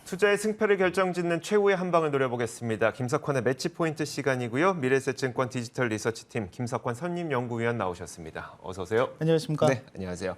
투자의 승패를 결정짓는 최후의 한 방을 노려보겠습니다. 김석환의 매치 포인트 시간이고요. 미래에셋증권 디지털 리서치팀 김석환 선임연구위원 나오셨습니다. 어서 오세요. 안녕하십니까? 네, 안녕하세요.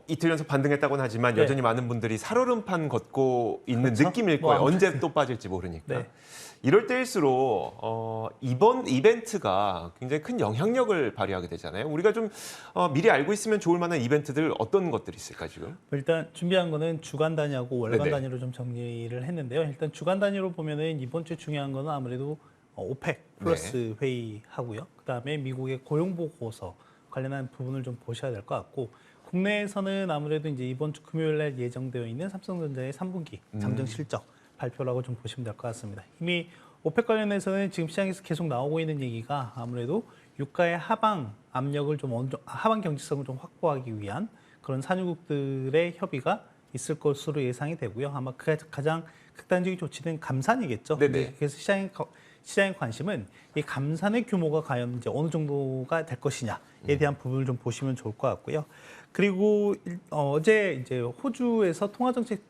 이틀 연속 반등했다고는 하지만 여전히 많은 분들이 살얼음판 걷고 있는 그렇죠? 느낌일 거예요. 언제 또 빠질지 모르니까. 네. 이럴 때일수록 이번 이벤트가 굉장히 큰 영향력을 발휘하게 되잖아요. 우리가 좀 미리 알고 있으면 좋을 만한 이벤트들 어떤 것들이 있을까 지금? 일단 준비한 거는 주간 단위하고 월간 네네. 단위로 좀 정리를 했는데요. 일단 주간 단위로 보면은 이번 주 중요한 거는 아무래도 오펙 플러스 회의하고요. 그다음에 미국의 고용 보고서 관련한 부분을 좀 보셔야 될 것 같고, 국내에서는 아무래도 이제 이번 주 금요일 날 예정되어 있는 삼성전자의 3분기 잠정 실적 발표라고 좀 보시면 될 것 같습니다. 이미 오펙 관련해서는 지금 시장에서 계속 나오고 있는 얘기가 아무래도 유가의 하방 압력을 좀 하방 경직성을 좀 확보하기 위한 그런 산유국들의 협의가 있을 것으로 예상이 되고요. 아마 가장 극단적인 조치는 감산이겠죠. 네네. 그래서 시장의 관심은 이 감산의 규모가 과연 이제 어느 정도가 될 것이냐에 대한 부분을 좀 보시면 좋을 것 같고요. 그리고 어제 이제 호주에서 통화정책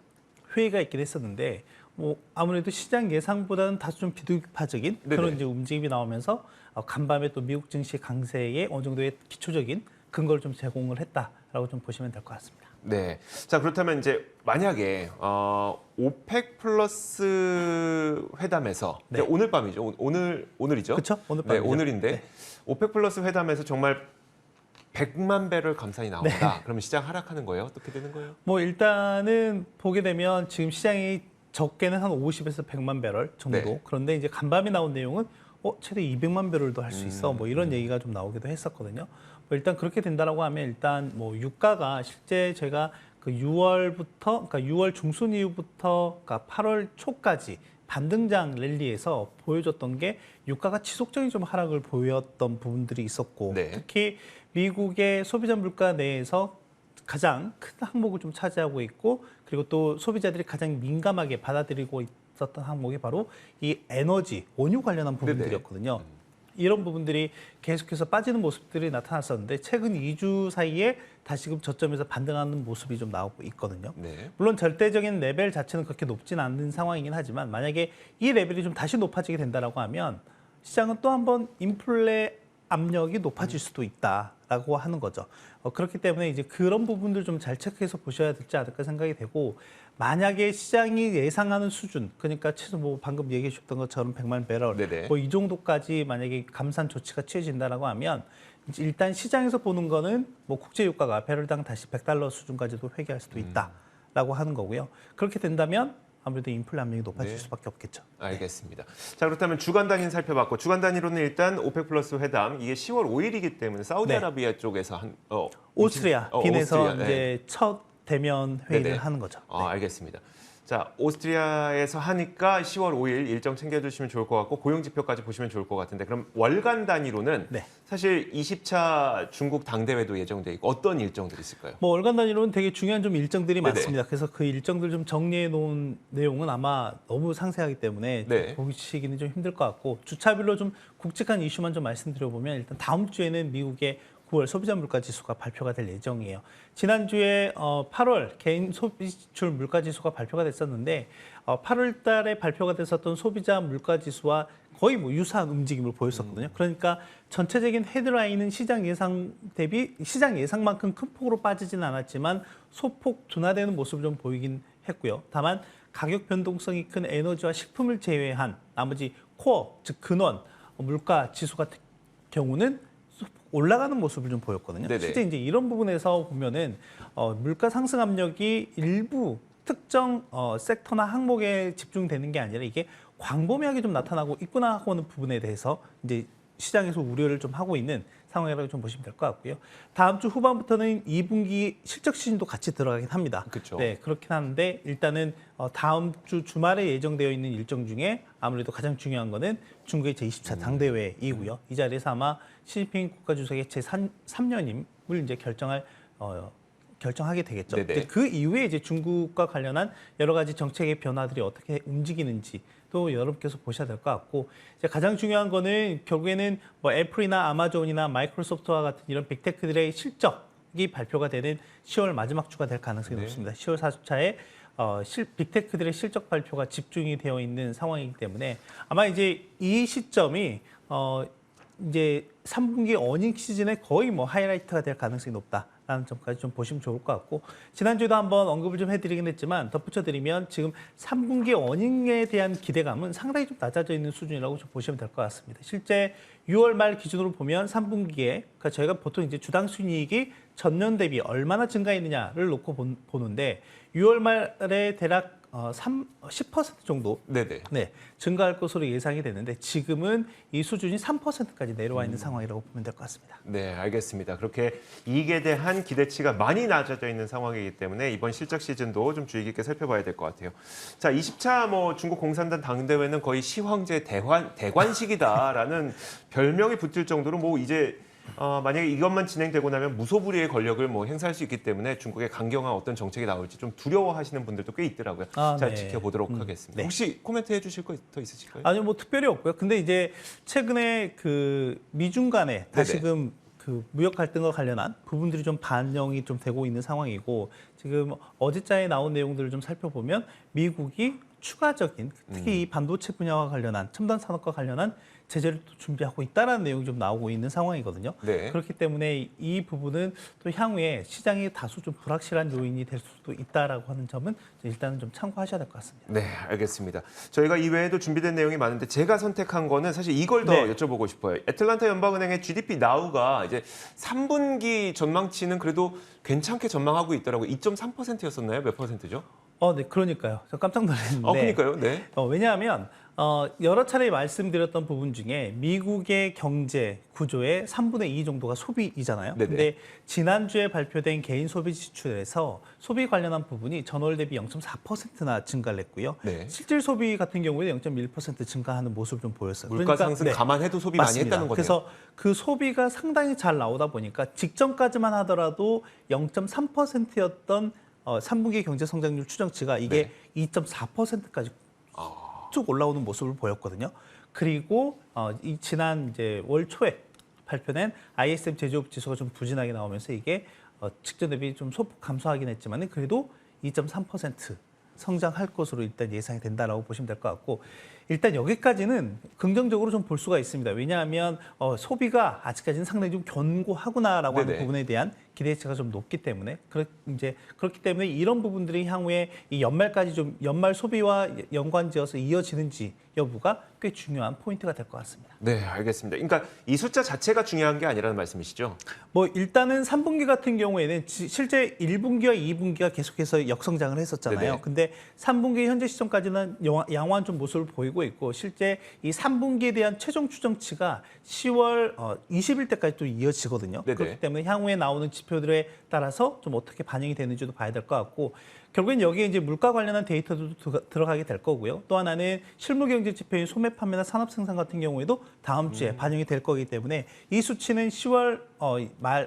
회의가 있긴 했었는데, 아무래도 시장 예상보다는 다소 좀 비둘기파적인 그런 이제 움직임이 나오면서 간밤에 또 미국 증시 강세에 어느 정도의 기초적인 근거를 좀 제공을 했다라고 좀 보시면 될 것 같습니다. 네. 자, 그렇다면 이제 만약에 오펙 플러스 회담에서 네. 오늘 밤이죠. 오늘이죠. 그렇죠? 오늘 네, 밤이죠. 오늘인데 네. 오펙 플러스 회담에서 정말 100만 배럴 감산이 나온다. 그러면 시장 하락하는 거예요? 어떻게 되는 거예요? 일단은 보게 되면 지금 시장이 적게는 한 50에서 100만 배럴 정도. 네. 그런데 이제 간밤에 나온 내용은 최대 200만 배럴도 할 수 있어. 이런 얘기가 좀 나오기도 했었거든요. 일단 그렇게 된다라고 하면 일단 유가가 실제 제가 그 6월부터, 그러니까 6월 중순 이후부터 그러니까 8월 초까지 반등장 랠리에서 보여줬던 게 유가가 지속적인 좀 하락을 보였던 부분들이 있었고, 특히 미국의 소비자 물가 내에서 가장 큰 항목을 좀 차지하고 있고, 그리고 또 소비자들이 가장 민감하게 받아들이고 있었던 항목이 바로 이 에너지, 원유 관련한 부분들이었거든요. 이런 부분들이 계속해서 빠지는 모습들이 나타났었는데 최근 2주 사이에 다시금 저점에서 반등하는 모습이 좀 나오고 있거든요. 물론 절대적인 레벨 자체는 그렇게 높진 않는 상황이긴 하지만 만약에 이 레벨이 좀 다시 높아지게 된다라고 하면 시장은 또 한번 인플레 압력이 높아질 수도 있다라고 하는 거죠. 그렇기 때문에 이제 그런 부분들 좀 잘 체크해서 보셔야 되지 않을까 생각이 되고, 만약에 시장이 예상하는 수준, 그러니까 최소 방금 얘기해 주셨던 것처럼 100만 배럴, 이 정도까지 만약에 감산 조치가 취해진다라고 하면 일단 시장에서 보는 거는 국제 유가가 배럴당 다시 $100 수준까지도 회귀할 수도 있다라고 하는 거고요. 그렇게 된다면 아무래도 인플레 압력이 높아질 수밖에 없겠죠. 알겠습니다. 자, 그렇다면 주간 단위는 살펴봤고, 주간 단위로는 일단 오펙 플러스 회담, 이게 10월 5일이기 때문에 사우디아라비아 쪽에서 오스트리아 빈에서 이제 첫 대면 회의를 네네. 하는 거죠. 알겠습니다. 자, 오스트리아에서 하니까 10월 5일 일정 챙겨주시면 좋을 것 같고, 고용지표까지 보시면 좋을 것 같은데, 그럼 월간 단위로는 사실 20차 중국 당대회도 예정돼 있고 어떤 일정들이 있을까요? 월간 단위로는 되게 중요한 좀 일정들이 많습니다. 그래서 그 일정들 좀 정리해 놓은 내용은 아마 너무 상세하기 때문에 보시기는 좀 힘들 것 같고, 주차별로 좀 굵직한 이슈만 좀 말씀드려보면 일단 다음 주에는 미국의 9월 소비자 물가 지수가 발표가 될 예정이에요. 지난주에 8월 개인 소비 지출 물가 지수가 발표가 됐었는데 8월 달에 발표가 됐었던 소비자 물가 지수와 거의 유사한 움직임을 보였었거든요. 그러니까 전체적인 헤드라인은 시장 예상 대비 시장 예상만큼 큰 폭으로 빠지진 않았지만 소폭 둔화되는 모습을 좀 보이긴 했고요. 다만 가격 변동성이 큰 에너지와 식품을 제외한 나머지 코어, 즉 근원 물가 지수 같은 경우는 올라가는 모습을 좀 보였거든요. 실제 이제 이런 부분에서 보면은 물가 상승 압력이 일부 특정 섹터나 항목에 집중되는 게 아니라 이게 광범위하게 좀 나타나고 있구나 하는 부분에 대해서 이제 시장에서 우려를 좀 하고 있는 상황이라고 좀 보시면 될 것 같고요. 다음 주 후반부터는 2분기 실적 시즌도 같이 들어가긴 합니다. 그렇긴 하는데 일단은 다음 주 주말에 예정되어 있는 일정 중에 아무래도 가장 중요한 거는 중국의 제20차 당대회이고요. 이 자리에서 아마 시진핑 국가주석의 제3년임을 이제 결정하게 되겠죠. 그 이후에 이제 중국과 관련한 여러 가지 정책의 변화들이 어떻게 움직이는지 또 여러분께서 보셔야 될 것 같고, 이제 가장 중요한 거는 결국에는 애플이나 아마존이나 마이크로소프트와 같은 이런 빅테크들의 실적이 발표가 되는 10월 마지막 주가 될 가능성이 높습니다. 10월 4주차에 빅테크들의 실적 발표가 집중이 되어 있는 상황이기 때문에 아마 이제 이 시점이 이제 3분기 어닝 시즌에 거의 뭐 하이라이트가 될 가능성이 높다라는 점까지 좀 보시면 좋을 것 같고 지난주에도 한번 언급을 좀 해드리긴 했지만 덧붙여드리면 지금 3분기 어닝에 대한 기대감은 상당히 좀 낮아져 있는 수준이라고 좀 보시면 될 것 같습니다. 실제 6월 말 기준으로 보면 3분기에 그러니까 저희가 보통 이제 주당 순이익이 전년 대비 얼마나 증가했느냐를 놓고 보는데 6월 말에 대략 10% 정도 증가할 것으로 예상이 되는데 지금은 이 수준이 3%까지 내려와 있는 상황이라고 보면 될 것 같습니다. 네, 알겠습니다. 그렇게 이익에 대한 기대치가 많이 낮아져 있는 상황이기 때문에 이번 실적 시즌도 좀 주의 깊게 살펴봐야 될 것 같아요. 자, 20차 뭐 중국 공산당 당대회는 거의 시황제 대관식이다라는 별명이 붙을 정도로 뭐 이제 만약에 이것만 진행되고 나면 무소불위의 권력을 뭐 행사할 수 있기 때문에 중국의 강경한 어떤 정책이 나올지 좀 두려워하시는 분들도 꽤 있더라고요. 자, 네. 지켜보도록 하겠습니다. 네. 혹시 코멘트 해주실 거 더 있으실까요? 아니요, 뭐 특별히 없고요. 근데 이제 최근에 그 미중 간에 다시금 그 무역 갈등과 관련한 부분들이 좀 반영이 좀 되고 있는 상황이고 지금 어제자에 나온 내용들을 좀 살펴보면 미국이 추가적인 특히 이 반도체 분야와 관련한 첨단 산업과 관련한 제재를 또 준비하고 있다는 내용이 좀 나오고 있는 상황이거든요. 네. 그렇기 때문에 이 부분은 또 향후에 시장이 다소 좀 불확실한 요인이 될 수도 있다라고 하는 점은 일단은 좀 참고하셔야 될 것 같습니다. 네, 알겠습니다. 저희가 이외에도 준비된 내용이 많은데 제가 선택한 거는 사실 이걸 더 여쭤보고 싶어요. 애틀란타 연방은행의 GDP 나우가 이제 3분기 전망치는 그래도 괜찮게 전망하고 있더라고요. 2.3%였었나요? 몇 %죠? 네, 그러니까요. 저 깜짝 놀랐는데. 그러니까요. 네. 왜냐하면 여러 차례 말씀드렸던 부분 중에 미국의 경제 구조의 3분의 2 정도가 소비이잖아요. 그런데 지난주에 발표된 개인 소비 지출에서 소비 관련한 부분이 전월 대비 0.4%나 증가를 했고요. 네. 실질 소비 같은 경우에는 0.1% 증가하는 모습을 좀 보였어요. 물가 상승 감안해도 소비 맞습니다. 많이 했다는 거네요. 그래서 그 소비가 상당히 잘 나오다 보니까 직전까지만 하더라도 0.3%였던 3분기 경제 성장률 추정치가 이게 2.4%까지 쭉 올라오는 모습을 보였거든요. 그리고 이 지난 이제 월 초에 발표된 ISM 제조업 지수가 좀 부진하게 나오면서 이게 직전 대비 좀 소폭 감소하긴 했지만 그래도 2.3% 성장할 것으로 일단 예상이 된다라고 보시면 될 것 같고 일단 여기까지는 긍정적으로 좀 볼 수가 있습니다. 왜냐하면 소비가 아직까지는 상당히 좀 견고하구나라고 하는 부분에 대한 기대치가 좀 높기 때문에 그렇기 때문에 이런 부분들이 향후에 이 연말까지 좀 연말 소비와 연관지어서 이어지는지 여부가 꽤 중요한 포인트가 될 것 같습니다. 네, 알겠습니다. 그러니까 이 숫자 자체가 중요한 게 아니라는 말씀이시죠? 뭐 일단은 3분기 같은 경우에는 실제 1분기와 2분기가 계속해서 역성장을 했었잖아요. 근데 3분기 현재 시점까지는 양호한 좀 모습을 보이고 있고 실제 이 3분기에 대한 최종 추정치가 10월 20일 때까지 또 이어지거든요. 그렇기 때문에 향후에 나오는 지표들에 따라서 좀 어떻게 반영이 되는지도 봐야 될 것 같고 결국엔 여기에 이제 물가 관련한 데이터도 들어가게 될 거고요. 또 하나는 실무 경제 지표인 소매 판매나 산업 생산 같은 경우에도 다음 주에 반영이 될 거기 때문에 이 수치는 10월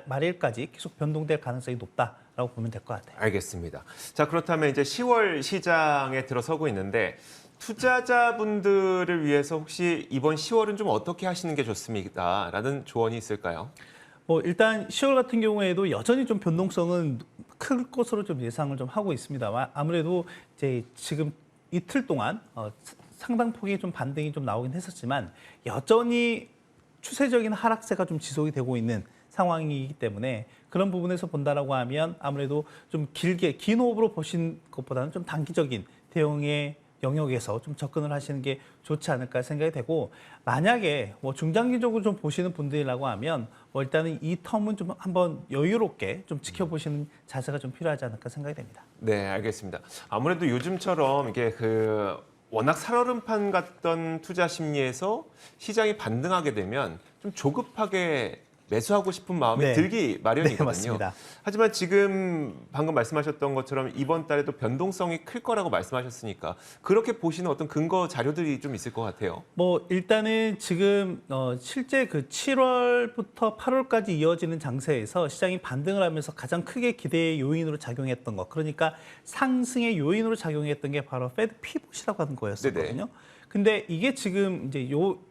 말일까지 계속 변동될 가능성이 높다라고 보면 될 것 같아요. 알겠습니다. 자, 그렇다면 이제 10월 시장에 들어서고 있는데 투자자분들을 위해서 혹시 이번 10월은 좀 어떻게 하시는 게 좋습니다라는 조언이 있을까요? 뭐 일단 10월 같은 경우에도 여전히 좀 변동성은 클 것으로 좀 예상을 좀 하고 있습니다만 아무래도 이제 지금 이틀 동안 상당 폭의 좀 반등이 좀 나오긴 했었지만 여전히 추세적인 하락세가 좀 지속이 되고 있는 상황이기 때문에 그런 부분에서 본다라고 하면 아무래도 좀 길게 긴 호흡으로 보신 것보다는 좀 단기적인 대응의 영역에서 좀 접근을 하시는 게 좋지 않을까 생각이 되고 만약에 뭐 중장기적으로 좀 보시는 분들이라고 하면 뭐 일단은 이 텀은 좀 한번 여유롭게 좀 지켜보시는 자세가 좀 필요하지 않을까 생각이 됩니다. 네, 알겠습니다. 아무래도 요즘처럼 이게 워낙 살얼음판 같던 투자 심리에서 시장이 반등하게 되면 좀 조급하게 매수하고 싶은 마음이 들기 마련이거든요. 맞습니다. 하지만 지금 방금 말씀하셨던 것처럼 이번 달에도 변동성이 클 거라고 말씀하셨으니까 그렇게 보시는 어떤 근거 자료들이 좀 있을 것 같아요. 뭐 일단은 지금 실제 그 7월부터 8월까지 이어지는 장세에서 시장이 반등을 하면서 가장 크게 기대의 요인으로 작용했던 것, 그러니까 상승의 요인으로 작용했던 게 바로 페드 피봇이라고 하는 거였었거든요. 근데 이게 지금 이제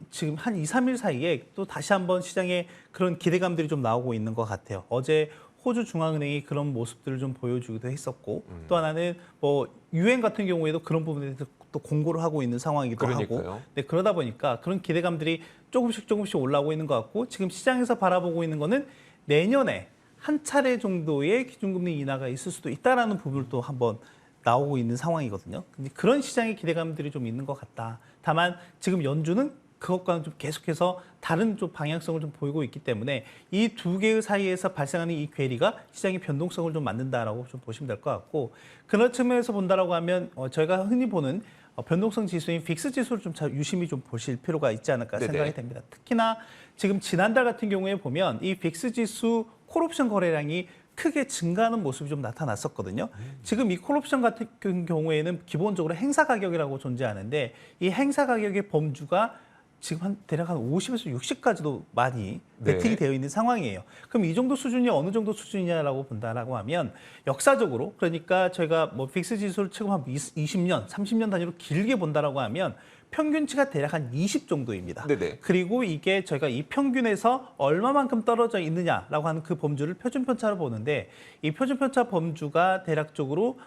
지금 한 2, 3일 사이에 또 다시 한번 시장에 그런 기대감들이 좀 나오고 있는 것 같아요. 어제 호주 중앙은행이 그런 모습들을 좀 보여주기도 했었고 또 하나는 뭐 유엔 같은 경우에도 그런 부분에 대해서 또 공고를 하고 있는 상황이기도 그러니까요. 하고 네, 그러다 보니까 그런 기대감들이 조금씩 올라오고 있는 것 같고 지금 시장에서 바라보고 있는 거는 내년에 한 차례 정도의 기준금리 인하가 있을 수도 있다라는 부분을 또 한번 나오고 있는 상황이거든요. 근데 그런 시장의 기대감들이 좀 있는 것 같다. 다만 지금 연준은 그것과는 좀 계속해서 다른 좀 방향성을 좀 보이고 있기 때문에 이 두 개의 사이에서 발생하는 이 괴리가 시장의 변동성을 좀 만든다라고 좀 보시면 될 것 같고 그런 측면에서 본다라고 하면 저희가 흔히 보는 변동성 지수인 빅스 지수를 좀 유심히 좀 보실 필요가 있지 않을까 네네. 생각이 됩니다. 특히나 지금 지난달 같은 경우에 보면 이 빅스 지수 콜옵션 거래량이 크게 증가하는 모습이 좀 나타났었거든요. 지금 이 콜옵션 같은 경우에는 기본적으로 행사 가격이라고 존재하는데 이 행사 가격의 범주가 지금 대략 한 50에서 60까지도 많이 베팅이 되어 있는 상황이에요. 그럼 이 정도 수준이 어느 정도 수준이냐라고 본다라고 하면 역사적으로 그러니까 저희가 뭐 빅스 지수를 최근 한 20년, 30년 단위로 길게 본다라고 하면 평균치가 대략 한 20 정도입니다. 네네. 그리고 이게 저희가 이 평균에서 얼마만큼 떨어져 있느냐라고 하는 그 범주를 표준 편차로 보는데 이 표준 편차 범주가 대략적으로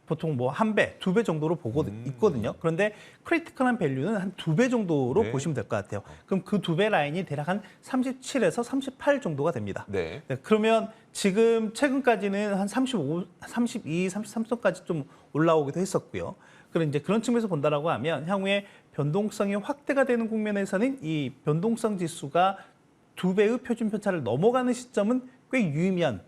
보통 뭐 1배, 2배 정도로 보고 있거든요. 그런데 크리티컬한 밸류는 한 2배 정도로 네. 보시면 될 것 같아요. 그럼 그 2배 라인이 대략 한 37에서 38 정도가 됩니다. 네. 네, 그러면 지금 최근까지는 한 35, 32, 33선까지 좀 올라오기도 했었고요. 그런 이제 그런 측면에서 본다라고 하면 향후에 변동성이 확대가 되는 국면에서는 이 변동성 지수가 2배의 표준 편차를 넘어가는 시점은 꽤 유의미한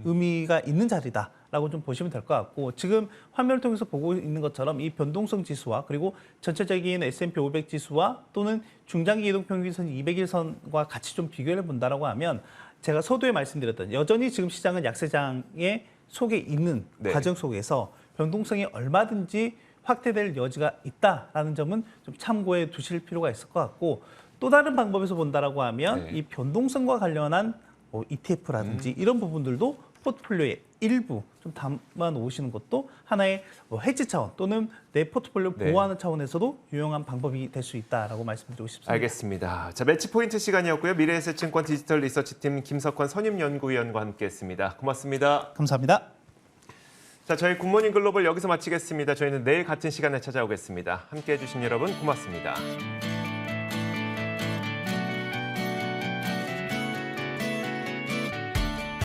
의미가 있는 자리다라고 좀 보시면 될 것 같고 지금 화면을 통해서 보고 있는 것처럼 이 변동성 지수와 그리고 전체적인 S&P 500 지수와 또는 중장기 이동평균선 200일선과 같이 좀 비교를 본다라고 하면 제가 서두에 말씀드렸던 여전히 지금 시장은 약세장의 속에 있는 과정 속에서 변동성이 얼마든지 확대될 여지가 있다라는 점은 좀 참고해 두실 필요가 있을 것 같고 또 다른 방법에서 본다라고 하면 이 변동성과 관련한 뭐 ETF라든지 이런 부분들도 포트폴리오의 일부 좀 담아 놓으시는 것도 하나의 해지 차원 또는 내 포트폴리오 보호하는 차원에서도 유용한 방법이 될 수 있다라고 말씀드리고 싶습니다. 알겠습니다. 자, 매치 포인트 시간이었고요. 미래에셋증권 디지털 리서치팀 김석환 선임연구위원과 함께했습니다. 고맙습니다. 감사합니다. 자, 저희 굿모닝 글로벌 여기서 마치겠습니다. 저희는 내일 같은 시간에 찾아오겠습니다. 함께해 주신 여러분 고맙습니다.